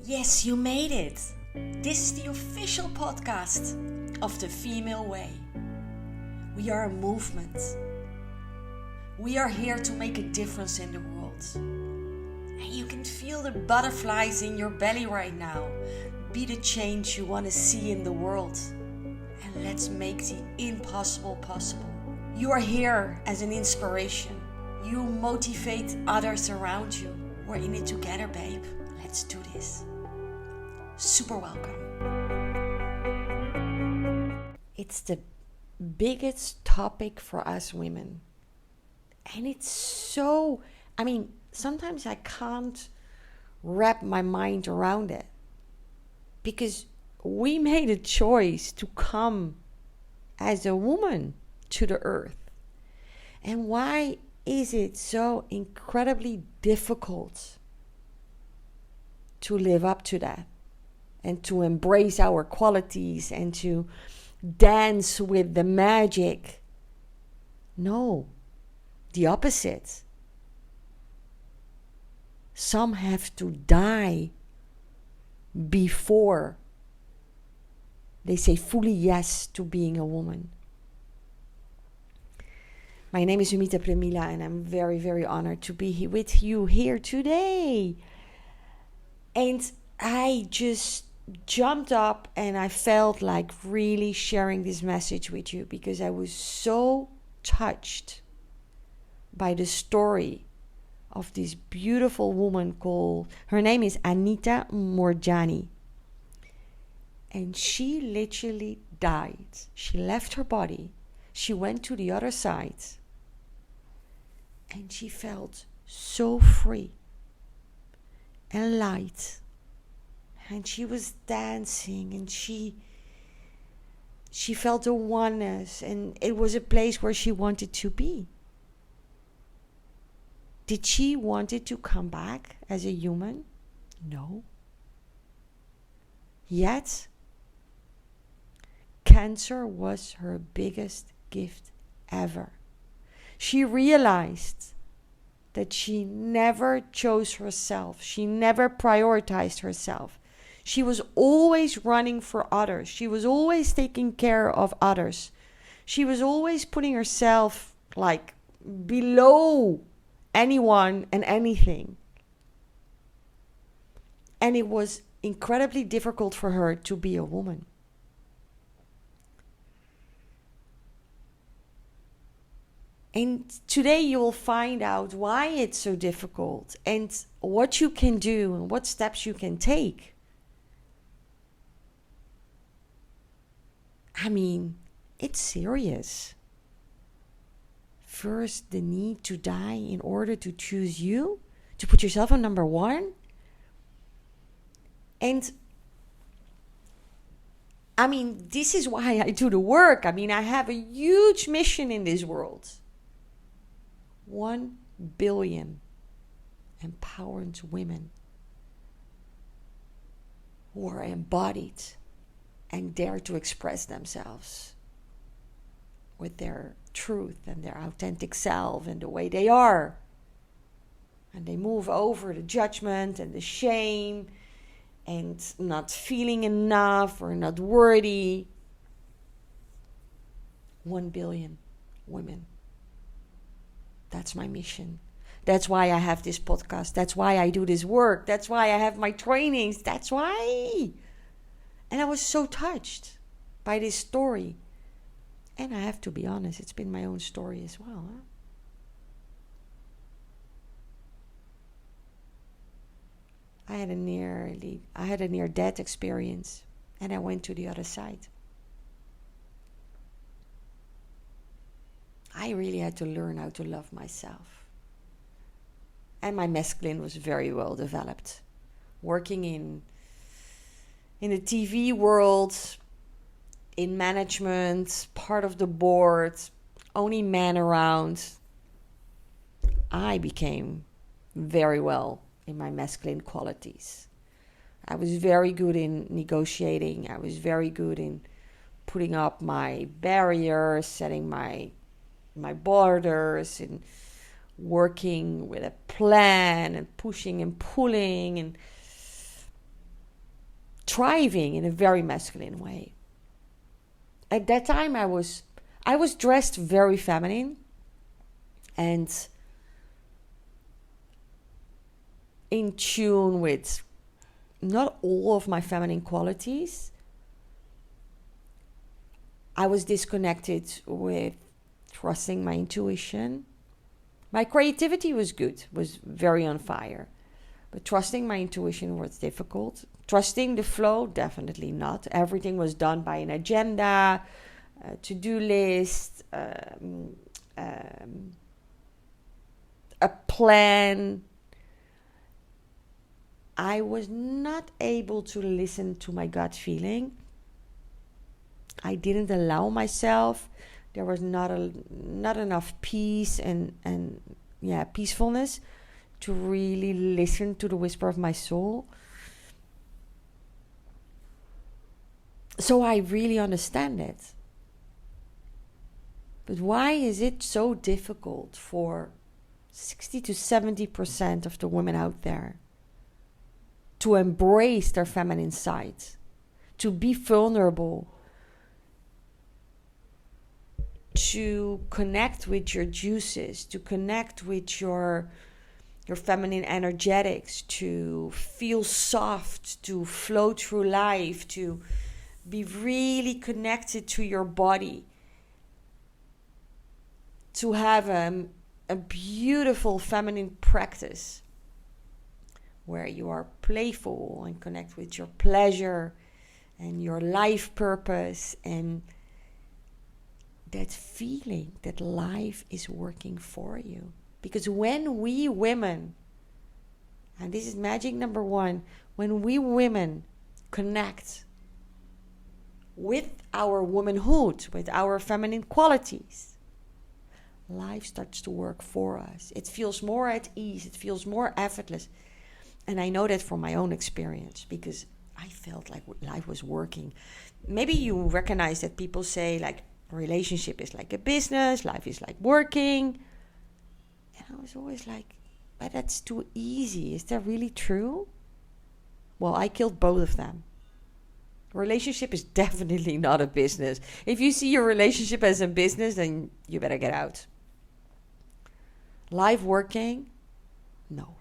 Yes, you made it. This is the official podcast of the Female Way. We are a movement. We are here to make a difference in the world. And you can feel the butterflies in your belly right now. Be the change you want to see in the world. And let's make the impossible possible. You are here as an inspiration. You motivate others around you. We're in it together, babe. Let's do this. Super welcome. It's the biggest topic for us women. And it's so, sometimes I can't wrap my mind around it. Because we made a choice to come as a woman to the earth. And why is it so incredibly difficult to live up to that and to embrace our qualities and to dance with the magic? No, the opposite. Some have to die before they say fully yes to being a woman. My name is Anita Moorjani and I'm very, very honored to be here with you here today. And I just jumped up and I felt like really sharing this message with you because I was so touched by the story of this beautiful woman her name is Anita Moorjani. And she literally died. She left her body. She went to the other side. And she felt so free and light. And she was dancing and she felt a oneness. And it was a place where she wanted to be. Did she wanted to come back as a human? No. Yet, cancer was her biggest gift ever. She realized that she never chose herself. She never prioritized herself. She was always running for others. She was always taking care of others. She was always putting herself like below anyone and anything. And it was incredibly difficult for her to be a woman. And today you will find out why it's so difficult and what you can do and what steps you can take. It's serious. First, the need to die in order to choose you, to put yourself on number one. And this is why I do the work. I have a huge mission in this world. 1 billion empowered women who are embodied and dare to express themselves with their truth and their authentic self and the way they are. And they move over the judgment and the shame and not feeling enough or not worthy. 1 billion women. That's my mission. That's why I have this podcast. That's why I do this work. That's why I have my trainings. That's why. And I was so touched by this story. And I have to be honest, it's been my own story as well. I had a near-death experience, and I went to the other side. I really had to learn how to love myself. And my masculine was very well developed. Working in the TV world, in management, part of the board, only men around, I became very well in my masculine qualities. I was very good in negotiating. I was very good in putting up my barriers, setting my borders, and working with a plan and pushing and pulling. And thriving in a very masculine way. At that time, I was dressed very feminine and in tune with not all of my feminine qualities. I was disconnected with trusting my intuition. My creativity was good, was very on fire. But trusting my intuition was difficult. Trusting the flow, definitely not. Everything was done by an agenda, a to-do list, a plan. I was not able to listen to my gut feeling. I didn't allow myself. There was not enough peace and peacefulness to really listen to the whisper of my soul. So I really understand it. But why is it so difficult for 60 to 70% of the women out there to embrace their feminine side, to be vulnerable, to connect with your juices, to connect with your feminine energetics, to feel soft, to flow through life, to be really connected to your body, to have a beautiful feminine practice where you are playful and connect with your pleasure and your life purpose and that feeling that life is working for you. Because when we women, and this is magic number one, when we women connect with our womanhood, with our feminine qualities, life starts to work for us. It feels more at ease. It feels more effortless. And I know that from my own experience because I felt like life was working. Maybe you recognize that people say like a relationship is like a business, life is like working. And I was always like, but that's too easy. Is that really true? Well, I killed both of them. A relationship is definitely not a business. If you see your relationship as a business, then you better get out. Life working? No.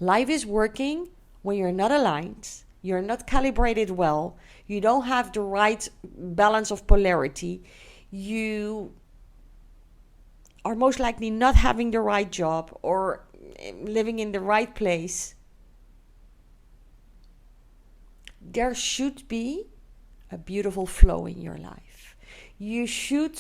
Life is working when you're not aligned, you're not calibrated well, you don't have the right balance of polarity, you are most likely not having the right job or living in the right place. There should be a beautiful flow in your life. You should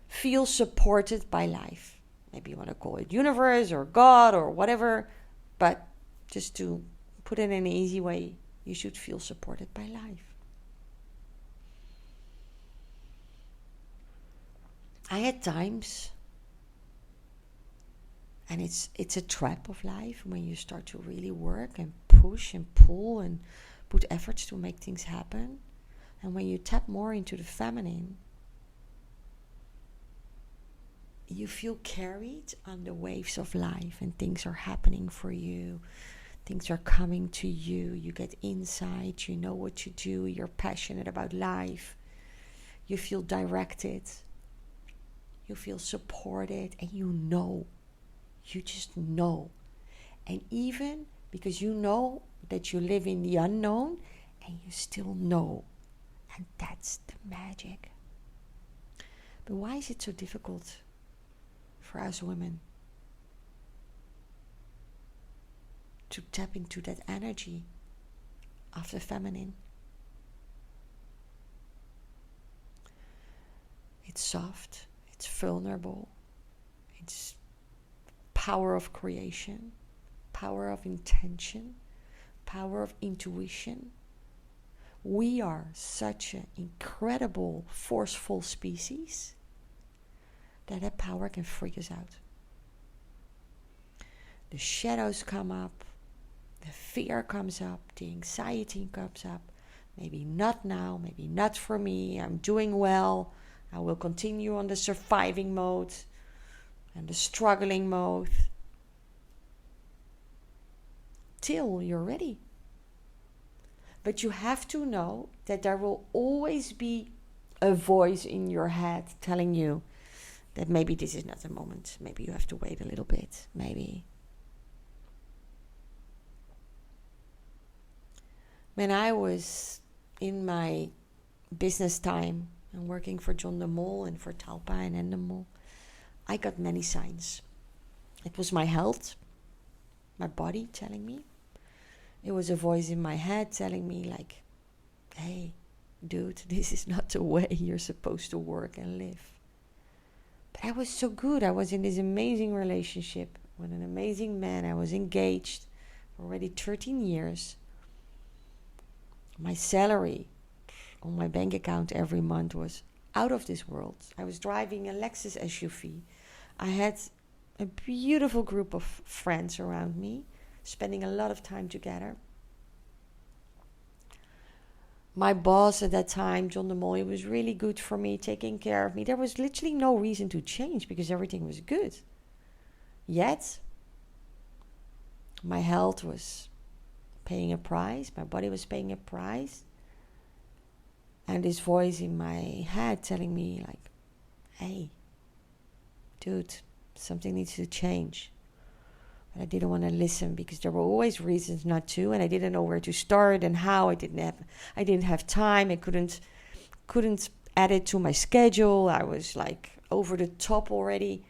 feel supported by life. Maybe you want to call it universe or God or whatever, but just to put it in an easy way, you should feel supported by life. I had times, and it's a trap of life when you start to really work and push and pull and put efforts to make things happen. And when you tap more into the feminine, you feel carried on the waves of life and things are happening for you. Things are coming to you. You get insight. You know what to do. You're passionate about life. You feel directed. You feel supported. And you know. You just know. And even because you know that you live in the unknown and you still know. And that's the magic. But why is it so difficult for us women to tap into that energy of the feminine? It's soft, it's vulnerable, it's power of creation, power of intention, power of intuition. We are such an incredible, forceful species that power can freak us out. The shadows come up, the fear comes up, the anxiety comes up. Maybe not now, maybe not for me. I'm doing well. I will continue on the surviving mode and the struggling mode till you're ready. But you have to know that there will always be a voice in your head telling you that maybe this is not the moment. Maybe you have to wait a little bit. Maybe. When I was in my business time and working for John de Mol and for Talpa and Endemol, I got many signs. It was my health, my body telling me. It was a voice in my head telling me like, hey, dude, this is not the way you're supposed to work and live. But I was so good. I was in this amazing relationship with an amazing man. I was engaged for already 13 years. My salary on my bank account every month was out of this world. I was driving a Lexus SUV. I had a beautiful group of friends around me, spending a lot of time together. My boss at that time, John de Mol, was really good for me, taking care of me. There was literally no reason to change because everything was good. Yet, my health was paying a price. My body was paying a price. And this voice in my head telling me like, hey, dude, something needs to change. But I didn't want to listen because there were always reasons not to, and I didn't know where to start and how. I didn't have time. I couldn't add it to my schedule. I was like over the top already.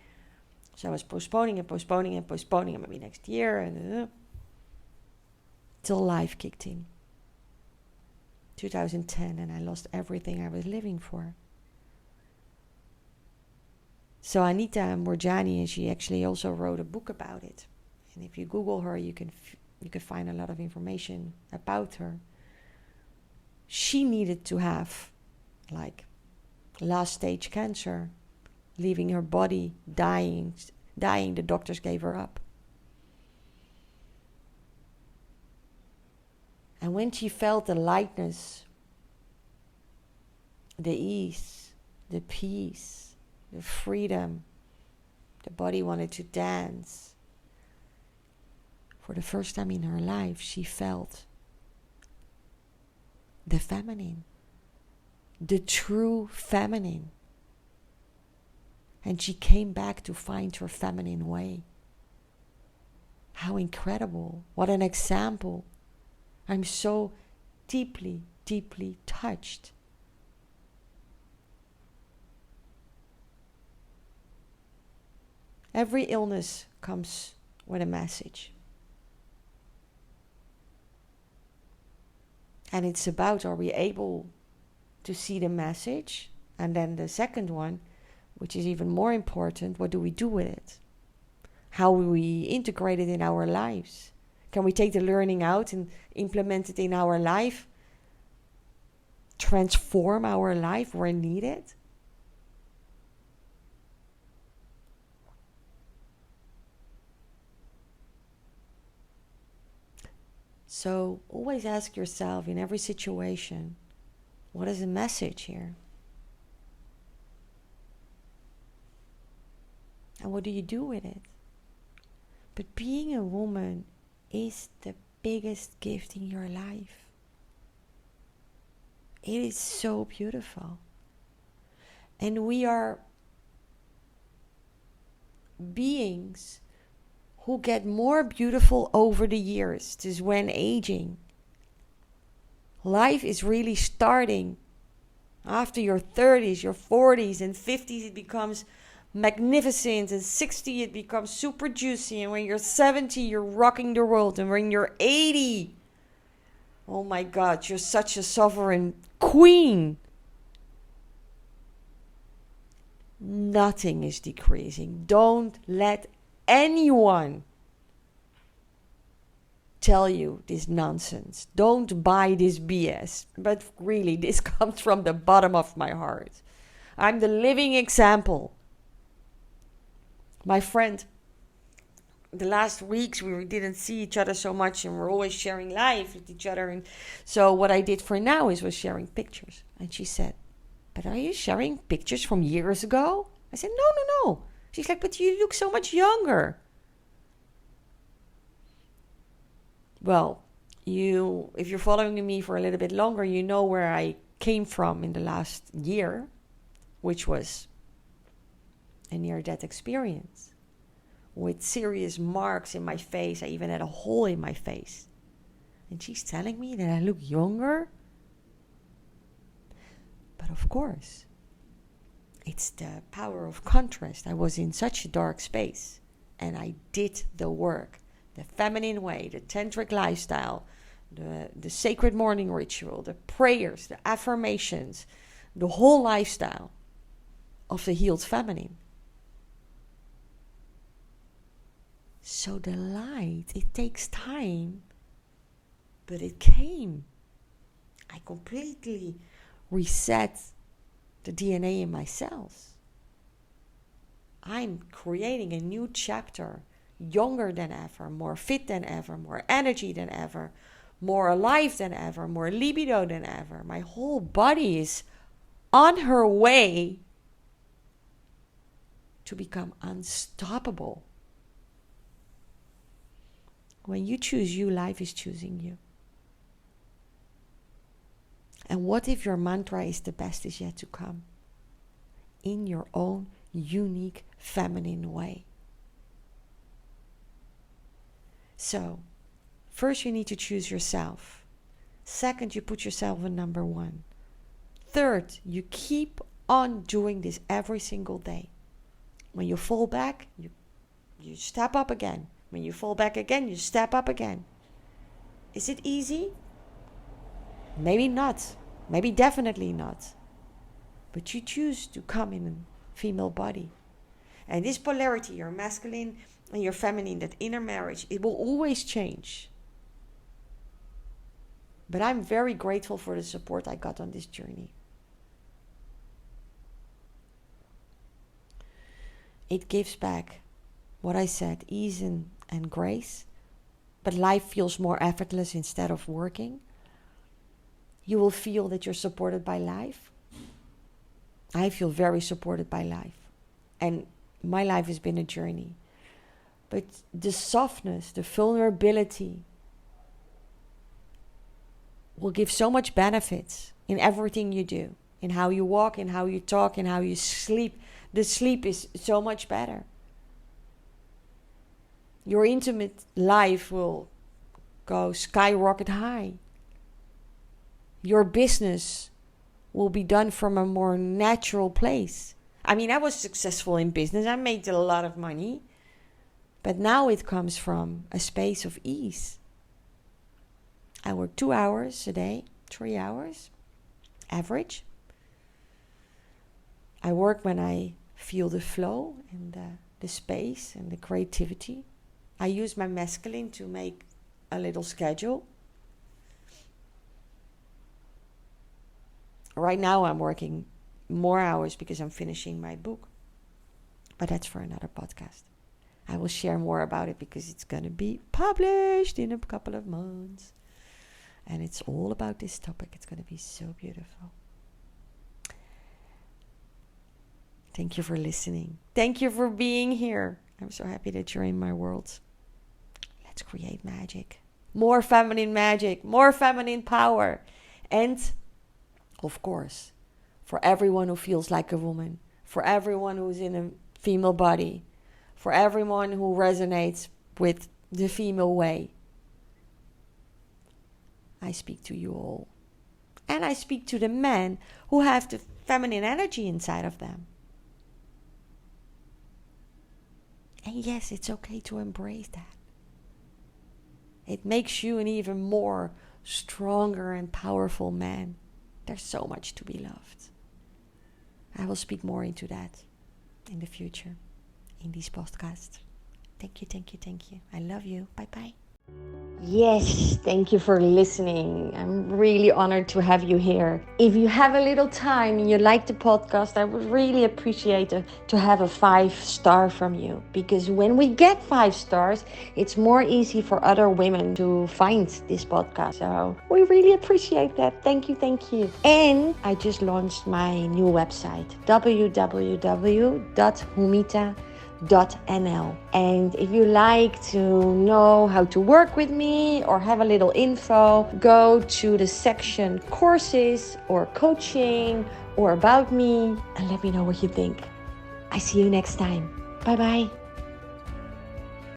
So I was postponing and maybe next year and till life kicked in. 2010, and I lost everything I was living for. So Anita Moorjani, and she actually also wrote a book about it. And if you Google her, you can find a lot of information about her. She needed to have like last stage cancer, leaving her body dying. The doctors gave her up. And when she felt the lightness, the ease, the peace, the freedom, the body wanted to dance. For the first time in her life, she felt the feminine, the true feminine. And she came back to find her feminine way. How incredible. What an example. I'm so deeply, deeply touched. Every illness comes with a message. And it's about, are we able to see the message? And then the second one, which is even more important, what do we do with it? How will we integrate it in our lives? Can we take the learning out and implement it in our life? Transform our life where needed? So always ask yourself in every situation, what is the message here? And what do you do with it? But being a woman is the biggest gift in your life. It is so beautiful. And we are beings who get more beautiful over the years. This is when aging. Life is really starting after your 30s, your 40s, and 50s. It becomes magnificent, and 60 it becomes super juicy, and when you're 70 you're rocking the world, and when you're 80, oh my God, you're such a sovereign queen. Nothing is decreasing. Don't let anyone tell you this nonsense. Don't buy this BS. But really, this comes from the bottom of my heart. I'm the living example. My friend, the last weeks we didn't see each other so much, and we're always sharing life with each other. And so what I did for now was sharing pictures. And she said, but are you sharing pictures from years ago? I said, no. She's like, but you look so much younger. Well, if you're following me for a little bit longer, you know where I came from in the last year, which was a near-death experience with serious marks in my face. I even had a hole in my face. And she's telling me that I look younger. But of course, it's the power of contrast. I was in such a dark space and I did the work, the feminine way, the tantric lifestyle, the sacred morning ritual, the prayers, the affirmations, the whole lifestyle of the healed feminine. So the light, it takes time, but it came. I completely reset the DNA in my cells. I'm creating a new chapter, younger than ever, more fit than ever, more energy than ever, more alive than ever, more libido than ever. My whole body is on her way to become unstoppable. When you choose you, life is choosing you. And what if your mantra is the best is yet to come? In your own unique feminine way. So, first you need to choose yourself. Second, you put yourself in number one. Third, you keep on doing this every single day. When you fall back, you step up again. When you fall back again, you step up again. Is it easy? Maybe not. Maybe definitely not. But you choose to come in a female body. And this polarity, your masculine and your feminine, that inner marriage, it will always change. But I'm very grateful for the support I got on this journey. It gives back what I said, ease and grace. But life feels more effortless instead of working. You will feel that you're supported by life. I feel very supported by life. And my life has been a journey. But the softness, the vulnerability will give so much benefits in everything you do. In how you walk, in how you talk, in how you sleep. The sleep is so much better. Your intimate life will go skyrocket high. Your business will be done from a more natural place. I mean, I was successful in business. I made a lot of money. But now it comes from a space of ease. I work 2 hours a day, 3 hours, average. I work when I feel the flow and the space and the creativity. I use my masculine to make a little schedule. Right now I'm working more hours because I'm finishing my book. But that's for another podcast. I will share more about it because it's going to be published in a couple of months. And it's all about this topic. It's going to be so beautiful. Thank you for listening. Thank you for being here. I'm so happy that you're in my world. Let's create magic. More feminine power. And, of course, for everyone who feels like a woman, for everyone who's in a female body, for everyone who resonates with the female way, I speak to you all. And I speak to the men who have the feminine energy inside of them. And yes, it's okay to embrace that. It makes you an even more stronger and powerful man. There's so much to be loved. I will speak more into that in the future, in these podcasts. Thank you. I love you. Bye-bye. Yes, thank you for listening. I'm really honored to have you here. If you have a little time and you like the podcast, I would really appreciate to have a 5-star from you. Because when we get 5 stars, it's more easy for other women to find this podcast. So we really appreciate that. Thank you. And I just launched my new website, www.humita.com. And if you like to know how to work with me or have a little info, go to the section courses or coaching or about me and let me know what you think. I see you next time. Bye bye.